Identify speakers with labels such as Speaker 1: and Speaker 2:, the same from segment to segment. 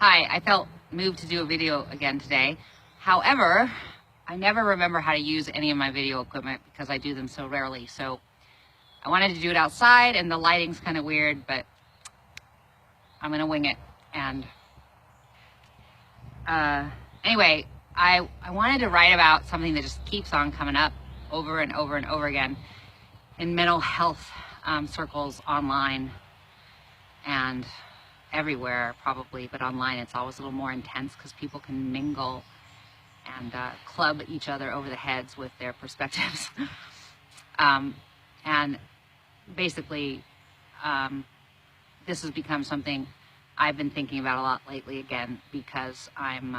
Speaker 1: Hi, I felt moved to do a video again today. However, I never remember how to use any of my video equipment because I do them so rarely. So I wanted to do it outside and the lighting's kind of weird, but I'm gonna wing it. And anyway, I wanted to write about something that just keeps on coming up over and over and over again in mental health circles online and everywhere probably, but online it's always a little more intense because people can mingle and club each other over the heads with their perspectives. And basically, this has become something I've been thinking about a lot lately again because I'm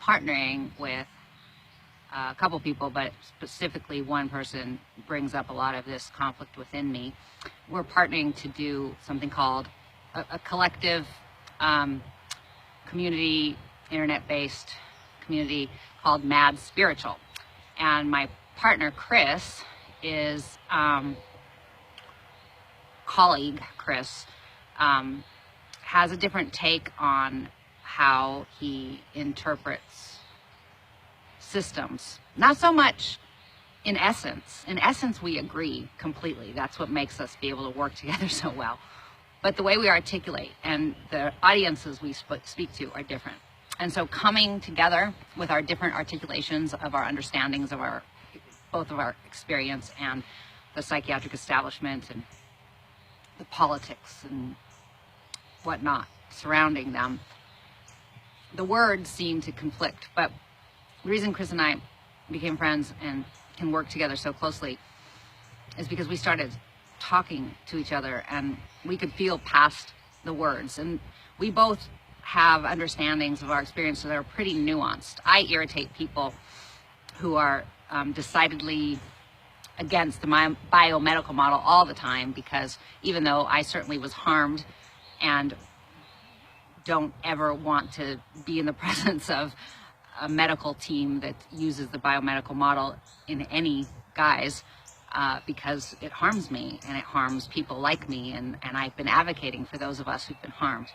Speaker 1: partnering with a couple people, but specifically one person brings up a lot of this conflict within me. We're partnering to do something called a collective community, internet-based community called Mad Spiritual. And my partner, Chris, is colleague Chris, has a different take on how he interprets systems. Not so much in essence. In essence, we agree completely. That's what makes us be able to work together so well. But the way we articulate and the audiences we speak to are different. And so coming together with our different articulations of our understandings of both of our experience and the psychiatric establishment and the politics and whatnot surrounding them, the words seem to conflict. But the reason Chris and I became friends and can work together so closely is because we started talking to each other and we could feel past the words. And we both have understandings of our experience that are pretty nuanced. I irritate people who are decidedly against the biomedical model all the time, because even though I certainly was harmed and don't ever want to be in the presence of a medical team that uses the biomedical model in any guise, because it harms me and it harms people like me, and I've been advocating for those of us who've been harmed.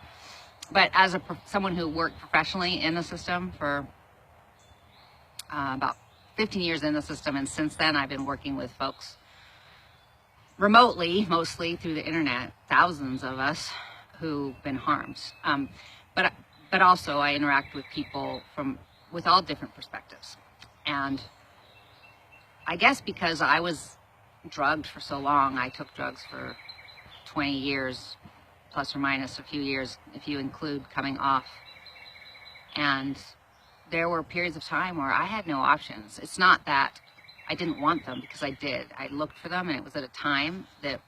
Speaker 1: But as someone who worked professionally in the system for about 15 years in the system, and since then I've been working with folks remotely, mostly through the internet, thousands of us who've been harmed. But also I interact with people with all different perspectives. And I guess because I was drugged for so long, I took drugs for 20 years, plus or minus a few years, if you include coming off. And there were periods of time where I had no options. It's not that I didn't want them, because I did. I looked for them, and it was at a time that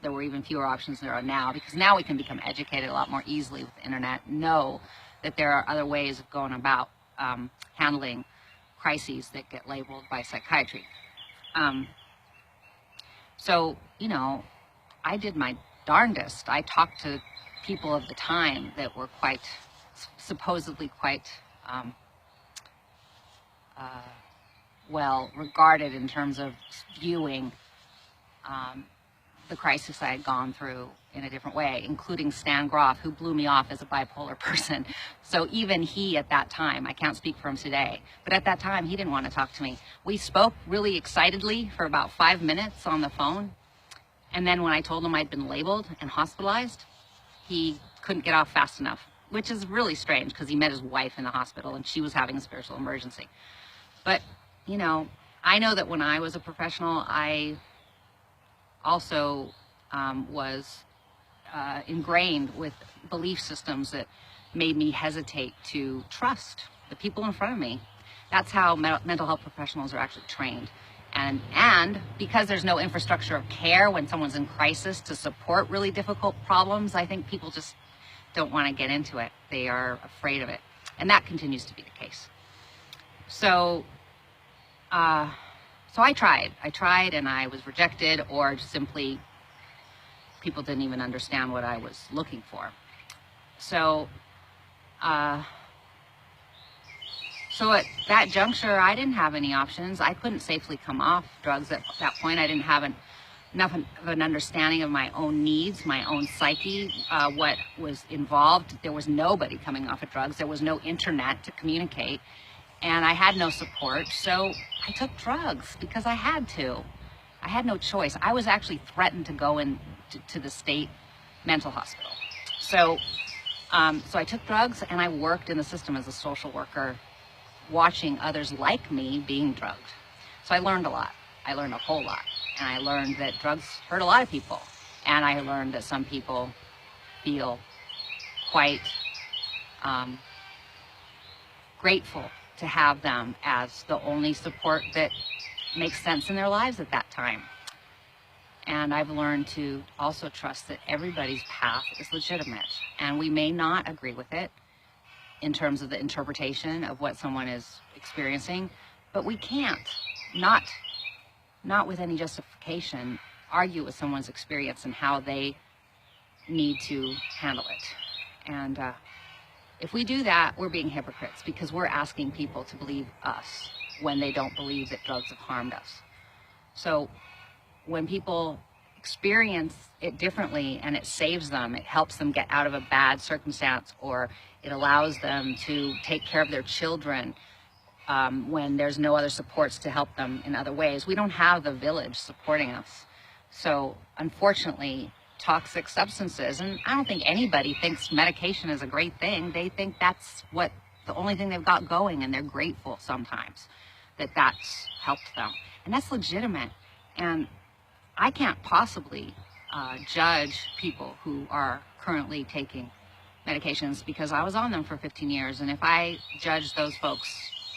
Speaker 1: there were even fewer options than there are now, because now we can become educated a lot more easily with the internet, know that there are other ways of going about handling crises that get labeled by psychiatry. So, you know, I did my darndest. I talked to people of the time that were supposedly quite well regarded in terms of viewing the crisis I had gone through in a different way, including Stan Groff, who blew me off as a bipolar person. So even he at that time, I can't speak for him today, but at that time he didn't want to talk to me. We spoke really excitedly for about 5 minutes on the phone. And then when I told him I'd been labeled and hospitalized, he couldn't get off fast enough, which is really strange because he met his wife in the hospital and she was having a spiritual emergency. But, you know, I know that when I was a professional, I also was ingrained with belief systems that made me hesitate to trust the people in front of me. That's how mental health professionals are actually trained. And because there's no infrastructure of care when someone's in crisis to support really difficult problems, I think people just don't want to get into it. They are afraid of it. And that continues to be the case. So I tried and I was rejected, or simply people didn't even understand what I was looking for. So at that juncture, I didn't have any options. I couldn't safely come off drugs at that point. I didn't have enough of an understanding of my own needs, my own psyche, what was involved. There was nobody coming off of drugs. There was no internet to communicate, and I had no support. So I took drugs because I had to. I had no choice. I was actually threatened to go in to the state mental hospital. So I took drugs, and I worked in the system as a social worker, watching others like me being drugged. So I learned a lot. I learned a whole lot. And I learned that drugs hurt a lot of people. And I learned that some people feel quite grateful to have them as the only support that makes sense in their lives at that time. And I've learned to also trust that everybody's path is legitimate. And we may not agree with it in terms of the interpretation of what someone is experiencing, but we can't, not with any justification, argue with someone's experience and how they need to handle it. And if we do that, we're being hypocrites, because we're asking people to believe us when they don't believe that drugs have harmed us. So when people experience it differently and it saves them, it helps them get out of a bad circumstance, or it allows them to take care of their children when there's no other supports to help them in other ways. We don't have the village supporting us. So unfortunately, toxic substances, and I don't think anybody thinks medication is a great thing. They think that's what the only thing they've got going, and they're grateful sometimes that that's helped them. And that's legitimate. And I can't possibly judge people who are currently taking medications, because I was on them for 15 years. And if I judged those folks,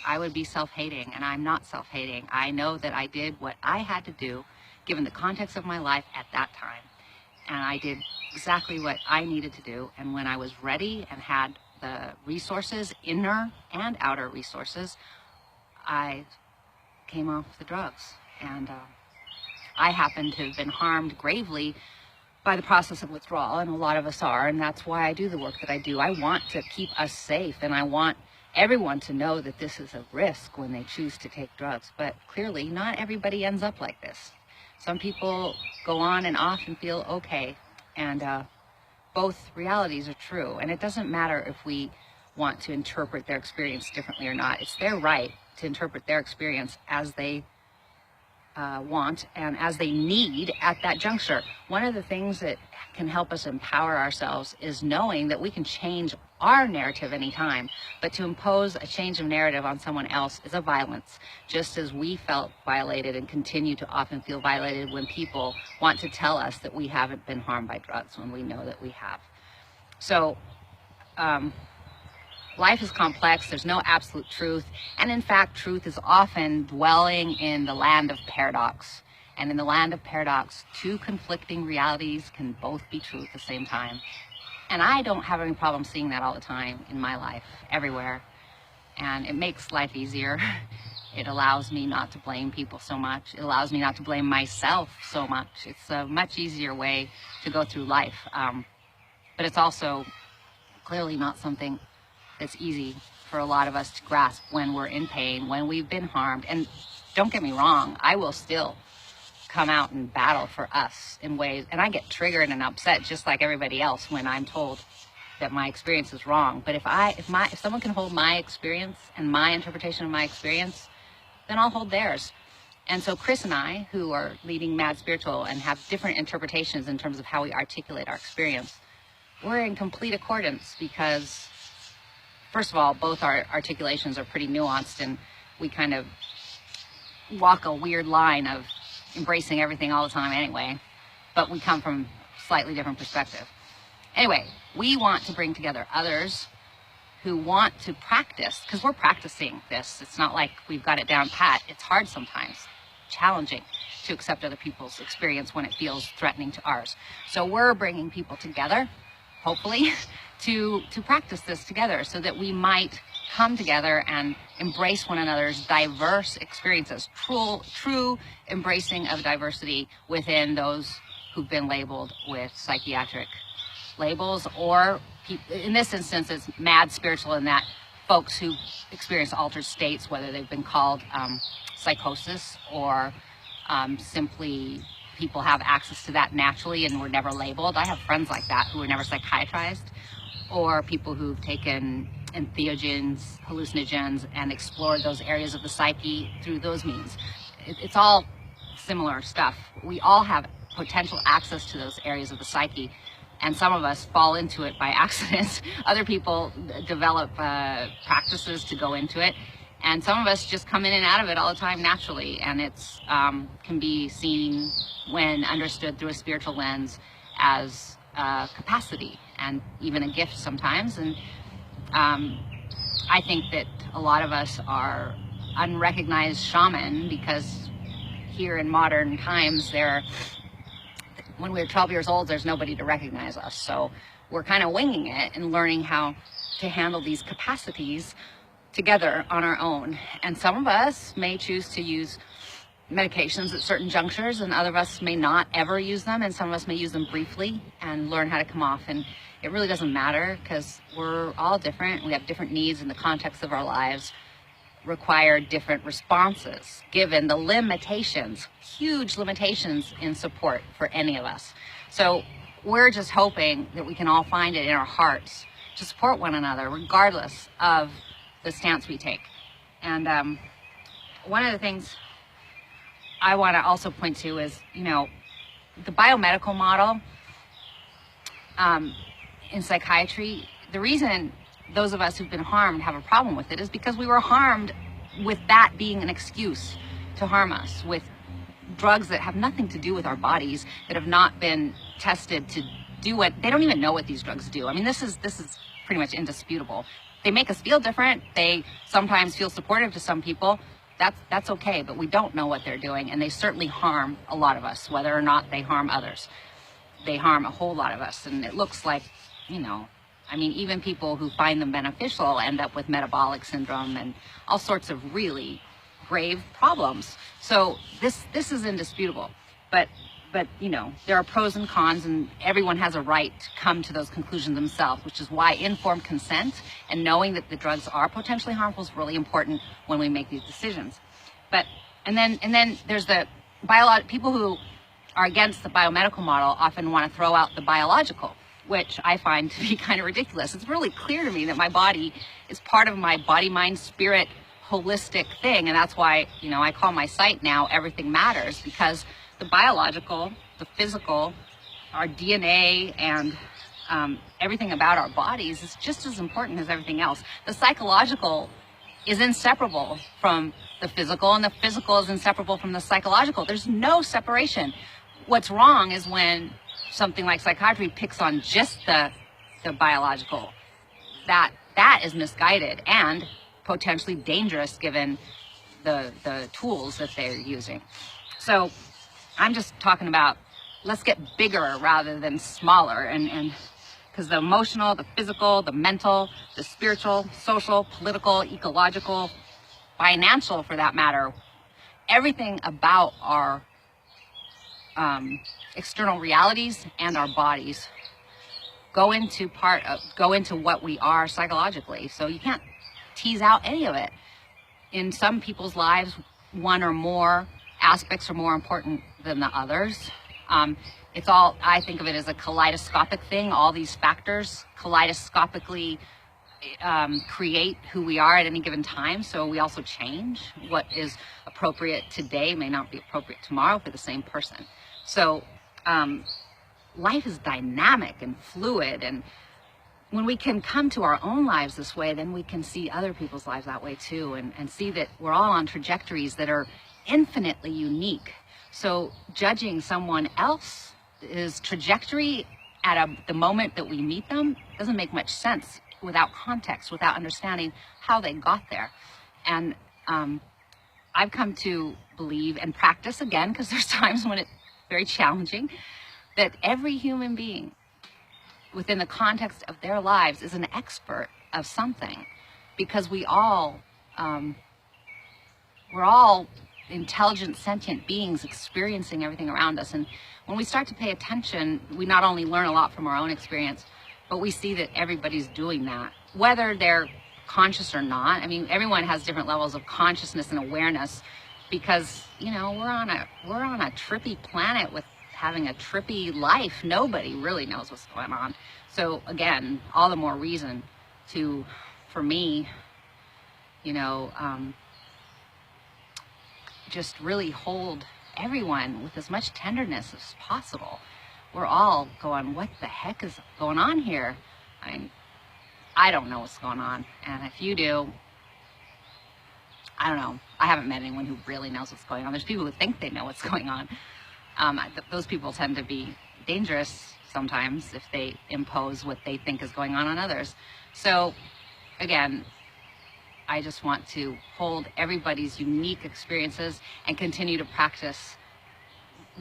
Speaker 1: I would be self-hating, and I'm not self-hating. I know that I did what I had to do given the context of my life at that time. And I did exactly what I needed to do. And when I was ready and had the resources, inner and outer resources, I came off the drugs. And I happen to have been harmed gravely by the process of withdrawal, and a lot of us are, and that's why I do the work that I do. I want to keep us safe, and I want everyone to know that this is a risk when they choose to take drugs. But clearly, not everybody ends up like this. Some people go on and off and feel okay, and both realities are true. And it doesn't matter if we want to interpret their experience differently or not. It's their right to interpret their experience as they want and as they need at that juncture. One of the things that can help us empower ourselves is knowing that we can change our narrative anytime, but to impose a change of narrative on someone else is a violence, just as we felt violated and continue to often feel violated when people want to tell us that we haven't been harmed by drugs when we know that we have. So life is complex. There's no absolute truth. And in fact, truth is often dwelling in the land of paradox. And in the land of paradox, two conflicting realities can both be true at the same time. And I don't have any problem seeing that all the time in my life, everywhere. And it makes life easier. It allows me not to blame people so much. It allows me not to blame myself so much. It's a much easier way to go through life. But it's also clearly not something that's easy for a lot of us to grasp when we're in pain, when we've been harmed. And don't get me wrong, I will still come out and battle for us in ways, and I get triggered and upset just like everybody else when I'm told that my experience is wrong. But if someone can hold my experience and my interpretation of my experience, then I'll hold theirs. And so Chris and I, who are leading Mad Spiritual and have different interpretations in terms of how we articulate our experience, we're in complete accordance, because first of all, both our articulations are pretty nuanced, and we kind of walk a weird line of embracing everything all the time anyway, but we come from slightly different perspective. Anyway, we want to bring together others who want to practice, because we're practicing this. It's not like we've got it down pat. It's hard sometimes, challenging to accept other people's experience when it feels threatening to ours. So we're bringing people together, hopefully, to practice this together, so that we might come together and embrace one another's diverse experiences, true embracing of diversity within those who've been labeled with psychiatric labels, or in this instance, it's mad spiritual, in that folks who experience altered states, whether they've been called psychosis or simply people have access to that naturally and were never labeled. I have friends like that who were never psychiatrized, or people who've taken entheogens, hallucinogens, and explored those areas of the psyche through those means. It's all similar stuff. We all have potential access to those areas of the psyche, and some of us fall into it by accident. Other people develop practices to go into it, and some of us just come in and out of it all the time naturally, and it's can be seen when understood through a spiritual lens as capacity and even a gift sometimes. And I think that a lot of us are unrecognized shaman, because here in modern times, when we were 12 years old, there's nobody to recognize us. So we're kind of winging it and learning how to handle these capacities together on our own. And some of us may choose to use medications at certain junctures, and other of us may not ever use them, and some of us may use them briefly and learn how to come off. And it really doesn't matter, because we're all different. We have different needs in the context of our lives, require different responses given the limitations, huge limitations in support for any of us. So we're just hoping that we can all find it in our hearts to support one another regardless of the stance we take. And one of the things I want to also point to is, the biomedical model in psychiatry. The reason those of us who've been harmed have a problem with it is because we were harmed with that being an excuse to harm us, with drugs that have nothing to do with our bodies, that have not been tested to do what they don't even know what these drugs do. I mean, this is pretty much indisputable. They make us feel different. They sometimes feel supportive to some people. That's okay, but we don't know what they're doing, and they certainly harm a lot of us, whether or not they harm others. They harm a whole lot of us, and it looks like, even people who find them beneficial end up with metabolic syndrome and all sorts of really grave problems. So this is indisputable, but there are pros and cons, and everyone has a right to come to those conclusions themselves, which is why informed consent and knowing that the drugs are potentially harmful is really important when we make these decisions. And then there's the people who are against the biomedical model often want to throw out the biological, which I find to be kind of ridiculous. It's really clear to me that my body is part of my body, mind, spirit, holistic thing. And that's why, I call my site now Everything Matters, because the biological, the physical, our DNA, and everything about our bodies is just as important as everything else. The psychological is inseparable from the physical, and the physical is inseparable from the psychological. There's no separation. What's wrong is when something like psychiatry picks on just the biological. That is misguided and potentially dangerous given the tools that they're using. So I'm just talking about, let's get bigger rather than smaller, and because the emotional, the physical, the mental, the spiritual, social, political, ecological, financial, for that matter, everything about our external realities and our bodies go into what we are psychologically. So you can't tease out any of it. In some people's lives, one or more aspects are more important than the others. It's all, I think of it as a kaleidoscopic thing. All these factors kaleidoscopically create who we are at any given time. So we also change. What is appropriate today may not be appropriate tomorrow for the same person. So life is dynamic and fluid, and when we can come to our own lives this way, then we can see other people's lives that way too, and see that we're all on trajectories that are infinitely unique. So judging someone else's trajectory at the moment that we meet them doesn't make much sense without context, without understanding how they got there. And I've come to believe and practice, again, because there's times when it's very challenging, that every human being within the context of their lives is an expert of something, because we're all intelligent, sentient beings experiencing everything around us. And when we start to pay attention, we not only learn a lot from our own experience, but we see that everybody's doing that, whether they're conscious or not. I mean, everyone has different levels of consciousness and awareness because, you know, we're on a trippy planet with having a trippy life. Nobody really knows what's going on. So again, all the more reason for me, you know, just really hold everyone with as much tenderness as possible. We're all going, what the heck is going on here? I don't know what's going on. And if you do, I don't know. I haven't met anyone who really knows what's going on. There's people who think they know what's going on. Those people tend to be dangerous sometimes if they impose what they think is going on others. So again, I just want to hold everybody's unique experiences and continue to practice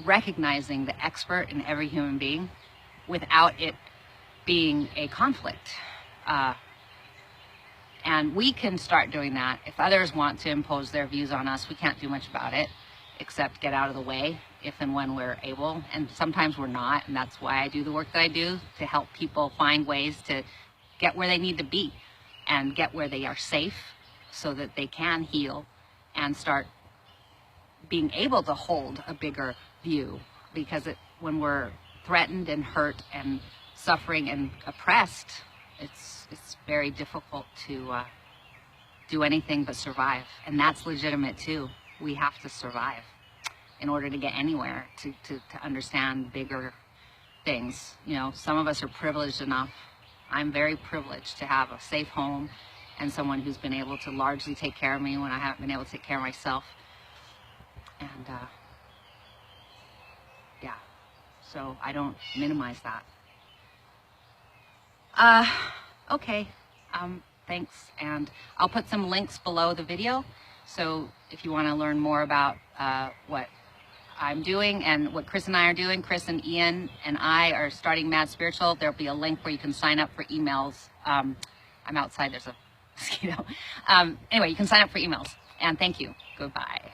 Speaker 1: recognizing the expert in every human being without it being a conflict. And we can start doing that. If others want to impose their views on us, we can't do much about it except get out of the way if and when we're able. And sometimes we're not, and that's why I do the work that I do, to help people find ways to get where they need to be and get where they are safe so that they can heal and start being able to hold a bigger view. Because when we're threatened and hurt and suffering and oppressed, it's very difficult to do anything but survive. And that's legitimate too. We have to survive in order to get anywhere, to understand bigger things. You know, some of us are privileged enough. I'm very privileged to have a safe home and someone who's been able to largely take care of me when I haven't been able to take care of myself. And yeah, so I don't minimize that. Okay, thanks. And I'll put some links below the video. So if you want to learn more about what I'm doing and what Chris and I are doing, Chris and Ian and I are starting Mad Spiritual. There'll be a link where you can sign up for emails. I'm outside, there's a mosquito. Anyway, you can sign up for emails. And thank you. Goodbye.